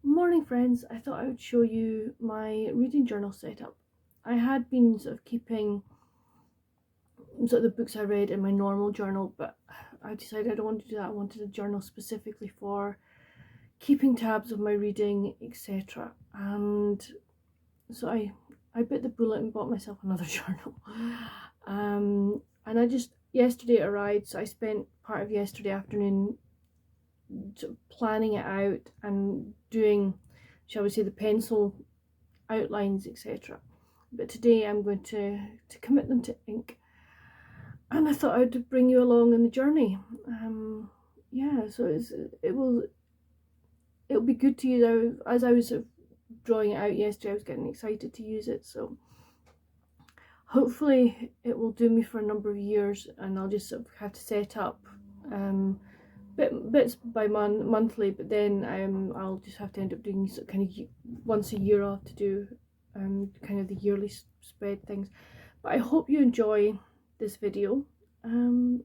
Morning friends, I thought I would show you my reading journal setup. I had been sort of keeping sort of the books I read in my normal journal, but I decided I don't want to do that. I wanted a journal specifically for keeping tabs of my reading, etc. And so I bit the bullet and bought myself another journal. And yesterday it arrived, so I spent part of yesterday afternoon sort of planning it out and doing, shall we say, the pencil outlines, etc. But today I'm going to commit them to ink, and I thought I'd bring you along on the journey. Yeah, so it'll be good to use. As I was sort of drawing it out yesterday, I was getting excited to use it, so hopefully it will do me for a number of years, and I'll just sort of have to set up bits by monthly, but then I'll just have to end up doing sort of kind of once a year. I'll have to do kind of the yearly spread things. But I hope you enjoy this video, and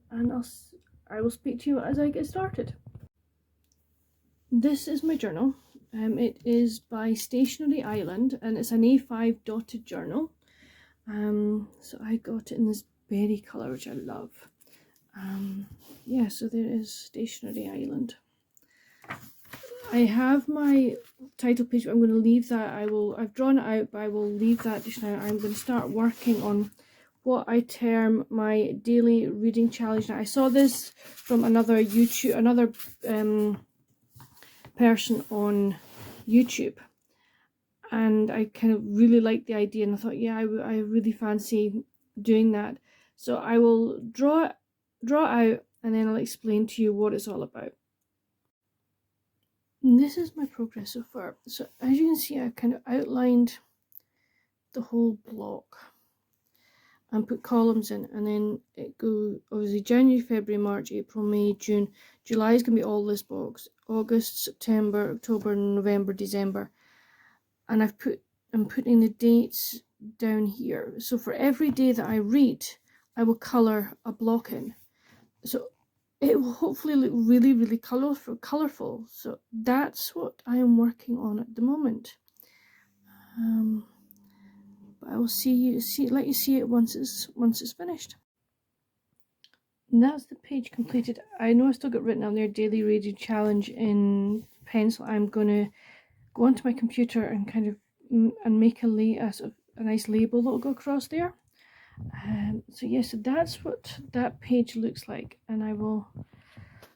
I will speak to you as I get started. This is my journal. It is by Stationery Island, and it's an A5 dotted journal. So I got it in this berry colour, which I love. Yeah, so there is Stationery Island. I have my title page, but I'm going to leave that. I've drawn it out, but I will leave that just now. I'm going to start working on what I term my daily reading challenge. Now, I saw this from another person on YouTube, and I kind of really liked the idea, and I thought, yeah, I really fancy doing that. So I will draw it out, and then I'll explain to you what it's all about. And this is my progress so far. So as you can see, I've kind of outlined the whole block and put columns in, and then it goes obviously January, February, March, April, May, June. July is going to be all this box. August, September, October, November, December. And I'm putting the dates down here. So for every day that I read, I will colour a block in. So it will hopefully look really, really colourful. So that's what I am working on at the moment. But I will let you see it once it's finished. And that's the page completed. I know I still got written on there daily reading challenge in pencil. I'm gonna go onto my computer and kind of make a nice label that'll go across there. So yes, so that's what that page looks like, and I will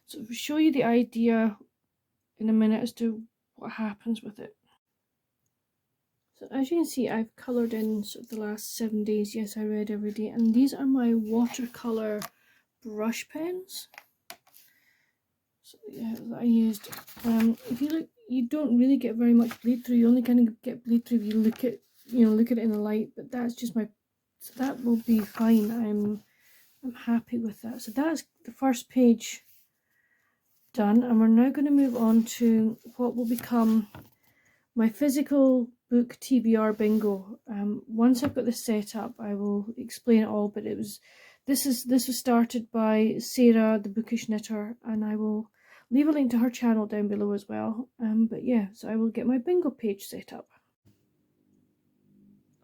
sort of show you the idea in a minute as to what happens with it. So as you can see, I've coloured in sort of the last 7 days. Yes, I read every day, and these are my watercolour brush pens. So yeah, that I used. If you look, you don't really get very much bleed through. You only kind of get bleed through if you look at it in the light. But that's just my. So that will be fine. I'm happy with that. So that's the first page done, and we're now going to move on to what will become my physical book TBR bingo. Once I've got this set up, I will explain it all. But this was started by Sarah, the Bookish Knitter, and I will leave a link to her channel down below as well. But yeah, so I will get my bingo page set up.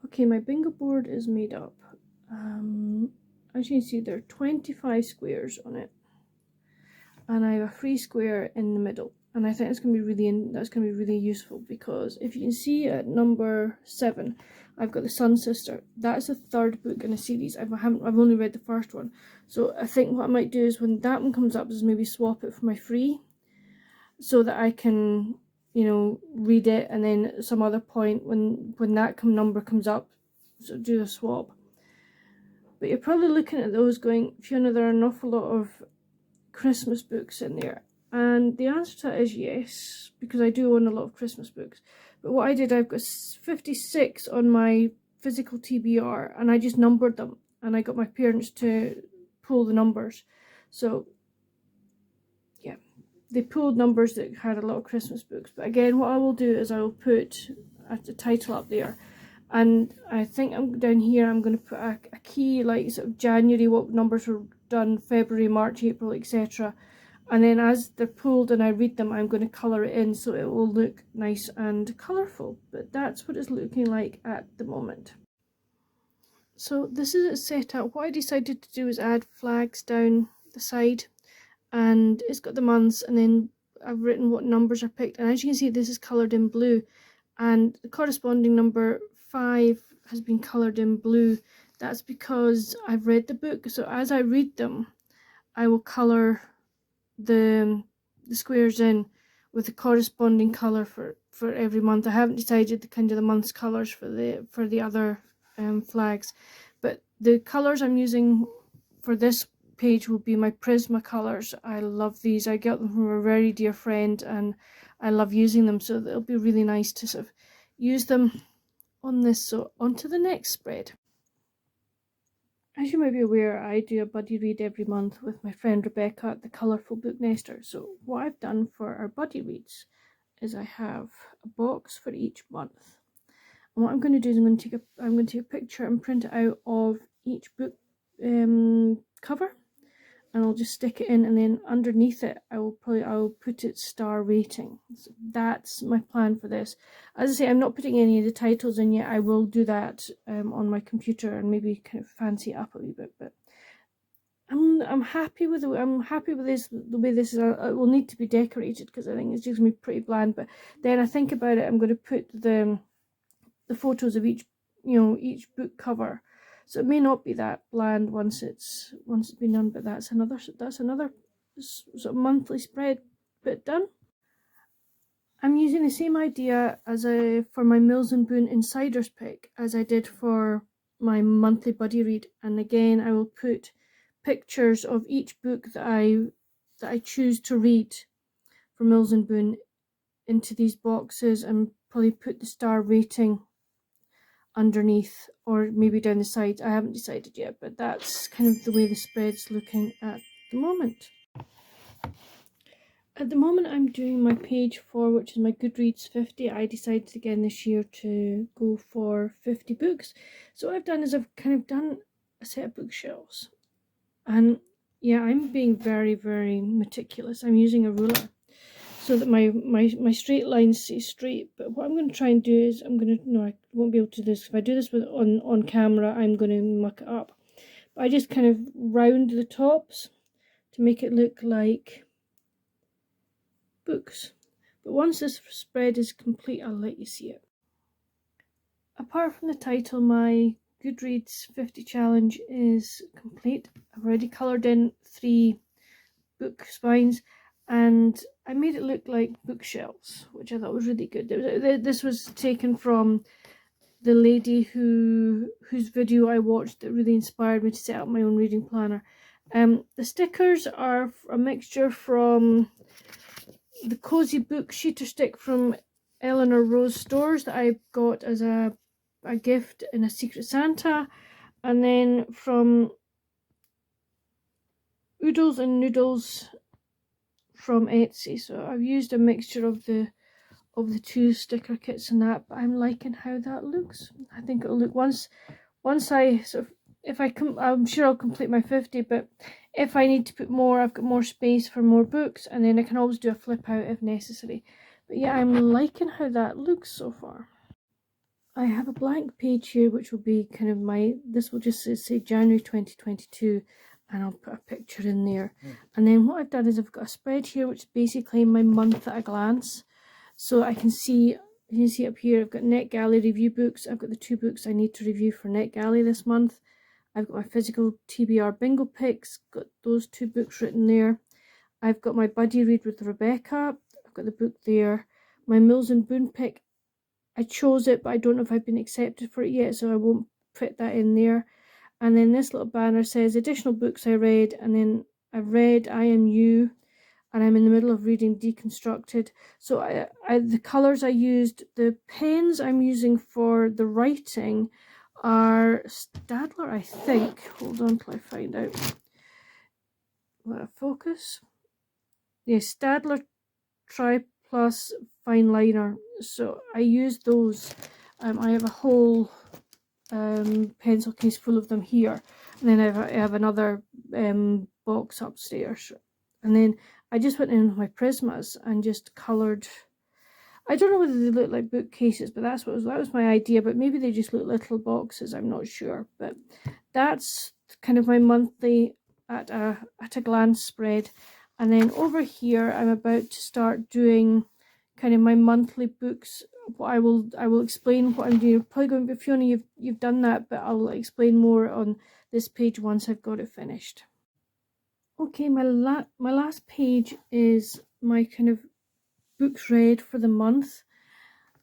Okay, my bingo board is made up. As you can see, there are 25 squares on it, and I have a free square in the middle. And I think that's going to be really useful, because if you can see at number 7, I've got the Sun Sister. That's the third book in a series. I've only read the first one, so I think what I might do is when that one comes up is maybe swap it for my free, so that I can read it, and then some other point when that number comes up, so do a swap. But you're probably looking at those going, Fiona, there are an awful lot of Christmas books in there. And the answer to that is yes, because I do own a lot of Christmas books. But what I did, I've got 56 on my physical TBR, and I just numbered them, and I got my parents to pull the numbers. So yeah, they pulled numbers that had a lot of Christmas books. But again, what I will do is I will put a title up there, and I think down here I'm going to put a key, like sort of January, what numbers were done, February, March, April, etc. and then as they're pulled and I read them, I'm going to colour it in so it will look nice and colourful. But that's what it's looking like at the moment. So this is it set up. What I decided to do is add flags down the side, and it's got the months, and then I've written what numbers are picked, and as you can see, this is coloured in blue, and the corresponding number 5 has been coloured in blue. That's because I've read the book, so as I read them, I will colour the squares in with the corresponding colour for every month. I haven't decided the kind of the month's colours for the other flags, but the colours I'm using for this page will be my Prisma colours. I love these. I got them from a very dear friend and I love using them, so it'll be really nice to sort of use them on this. So on to the next spread. As you might be aware, I do a buddy read every month with my friend Rebecca at the Colourful Book Nester. So what I've done for our buddy reads is I have a box for each month. And what I'm going to do is I'm going to take a picture and print it out of each book cover, and I'll just stick it in, and then underneath it I'll put its star rating. So that's my plan for this. As I say, I'm not putting any of the titles in yet. I will do that on my computer and maybe kind of fancy it up a wee bit, but I'm happy with this, the way this is. It will need to be decorated because I think it's just gonna be pretty bland, but then I think about it, I'm going to put the photos of each book cover, so it may not be that bland once it's been done. But that's another sort of monthly spread bit done. I'm using the same idea for my Mills and Boon Insiders pick as I did for my monthly buddy read, and again I will put pictures of each book that I choose to read for Mills and Boon into these boxes, and probably put the star rating underneath or maybe down the side. I haven't decided yet, but that's kind of the way the spread's looking at the moment. At the moment I'm doing my page 4, which is my Goodreads 50. I decided again this year to go for 50 books. So what I've done is I've kind of done a set of bookshelves, and yeah, I'm being very, very meticulous. I'm using a ruler so that my straight lines stay straight. But what I'm going to try and do is I won't be able to do this. If I do this on camera, I'm going to muck it up. But I just kind of round the tops to make it look like books. But once this spread is complete, I'll let you see it. Apart from the title, my Goodreads 50 challenge is complete. I've already coloured in 3 book spines, and I made it look like bookshelves, which I thought was really good. This was taken from the lady whose video I watched that really inspired me to set up my own reading planner. The stickers are a mixture from the Cozy Book Sheeter stick from Eleanor Rose Stores that I got as a gift in a Secret Santa, and then from Oodles and Noodles from Etsy. So I've used a mixture of the 2 sticker kits and that, but I'm liking how that looks. I think it'll look once I sort of, I'm sure I'll complete my 50, but if I need to put more, I've got more space for more books, and then I can always do a flip out if necessary. But yeah, I'm liking how that looks so far. I have a blank page here, which will be kind of this will just say January 2022, and I'll put a picture in there. And then what I've done is I've got a spread here, which is basically my month at a glance. So I can see, you can see up here, I've got NetGalley review books. I've got the 2 books I need to review for NetGalley this month. I've got my physical TBR bingo picks, got those 2 books written there. I've got my buddy read with Rebecca. I've got the book there. My Mills and Boon pick, I chose it, but I don't know if I've been accepted for it yet, so I won't put that in there. And then this little banner says additional books I read, and then I've read I Am You, and I'm in the middle of reading Deconstructed. So the colours I used, the pens I'm using for the writing are Staedtler, I think. Hold on till I find out. Let it focus. Yes, Staedtler Tri Plus Fine Liner. So I use those. I have a whole pencil case full of them here, and then I have another box upstairs. And then I just went in with my Prismas and just coloured. I don't know whether they look like bookcases, but that was my idea. But maybe they just look little boxes. I'm not sure. But that's kind of my monthly at a glance spread. And then over here, I'm about to start doing kind of my monthly books. I will explain what I'm doing. Probably going to be, Fiona, you've done that, but I'll explain more on this page once I've got it finished. Okay, my last page is my kind of books read for the month.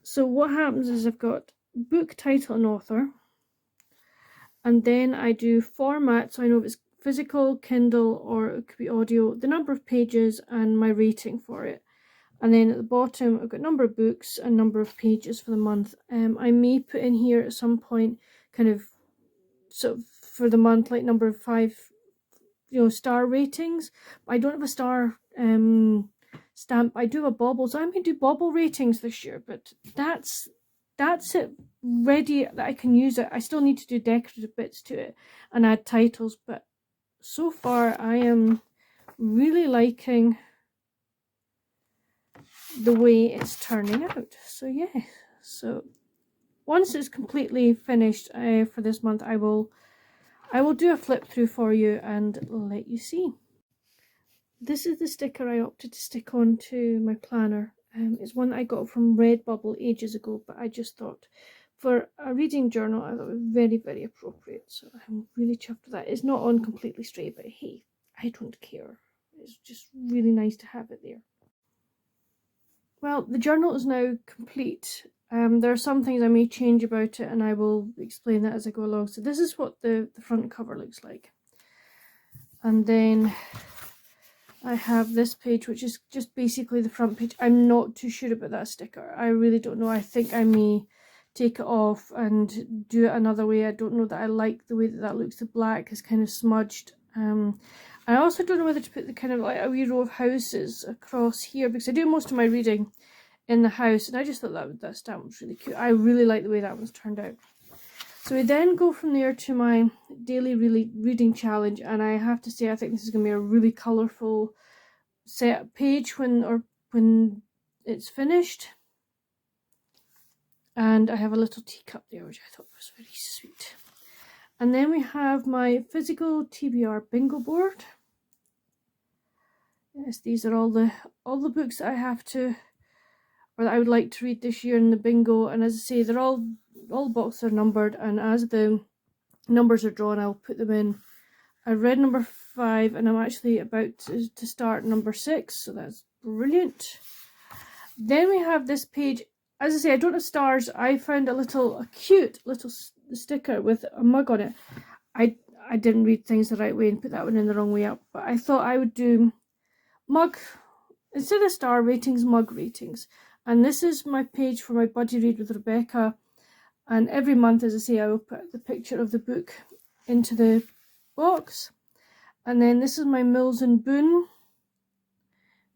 So what happens is I've got book title and author, and then I do format, so I know if it's physical, Kindle, or it could be audio, the number of pages and my rating for it. And then at the bottom I've got number of books and number of pages for the month. I may put in here at some point kind of sort of for the month like number of 5 star ratings. I don't have a star stamp. I do a bauble, so I may do bauble ratings this year, but that's it ready that I can use it. I still need to do decorative bits to it and add titles, but so far I am really liking the way it's turning out. So yeah, so once it's completely finished for this month, I will do a flip through for you and let you see. This is the sticker I opted to stick on to my planner. It's one that I got from Redbubble ages ago, but I just thought for a reading journal, I thought it was very, very appropriate. So I'm really chuffed with that. It's not on completely straight, but hey, I don't care. It's just really nice to have it there. Well, the journal is now complete. There are some things I may change about it, and I will explain that as I go along. So this is what the front cover looks like. And then I have this page, which is just basically the front page. I'm not too sure about that sticker. I really don't know. I think I may take it off and do it another way. I don't know that I like the way that looks. The black is kind of smudged. I also don't know whether to put the kind of like a wee row of houses across here, because I do most of my reading in the house, and I just thought that stamp was really cute. I really like the way that one's turned out. So we then go from there to my daily reading challenge, and I have to say I think this is going to be a really colourful set page when it's finished. And I have a little teacup there, which I thought was very sweet. And then we have my physical TBR bingo board. Yes, these are all the books that I have to, or that I would like to read this year in the bingo. And as I say, they're all boxes are numbered, and as the numbers are drawn, I'll put them in. I read number 5, and I'm actually about to start number 6, so that's brilliant. Then we have this page. As I say, I don't have stars. I found a cute little sticker with a mug on it. I didn't read things the right way and put that one in the wrong way up, but I thought I would do mug, instead of star ratings, mug ratings. And this is my page for my buddy read with Rebecca. And every month, as I say, I will put the picture of the book into the box. And then this is my Mills and Boon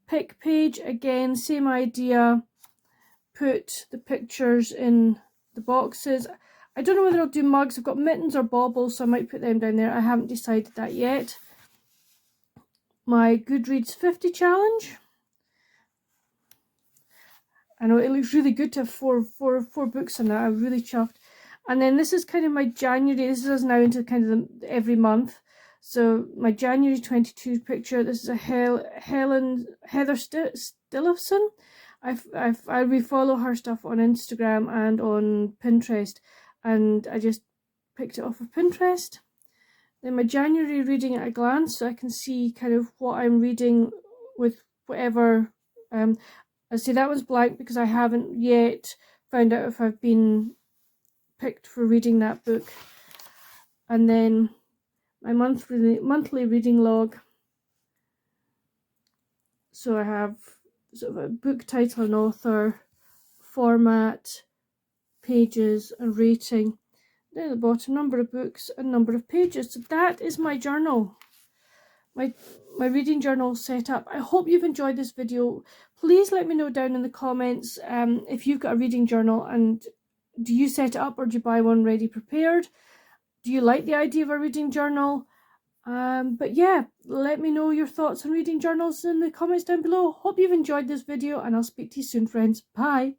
pick page. Again, same idea. Put the pictures in the boxes. I don't know whether I'll do mugs. I've got mittens or baubles, so I might put them down there. I haven't decided that yet. My Goodreads 50 challenge. I know it looks really good to have four books in that. I'm really chuffed. And then this is kind of my January. This is now into kind of every month. So my January 22 picture. This is a Heather Stillifson. I refollow her stuff on Instagram and on Pinterest, and I just picked it off of Pinterest. Then my January reading at a glance, so I can see kind of what I'm reading with whatever. I say that one's blank because I haven't yet found out if I've been picked for reading that book. And then my monthly reading log. So I have sort of a book title and author, format, pages, and rating. Then at the bottom, number of books and number of pages. So that is my journal. My reading journal set up. I hope you've enjoyed this video. Please let me know down in the comments if you've got a reading journal, and do you set it up or do you buy one ready prepared? Do you like the idea of a reading journal? But yeah, let me know your thoughts on reading journals in the comments down below. Hope you've enjoyed this video, and I'll speak to you soon, friends. Bye!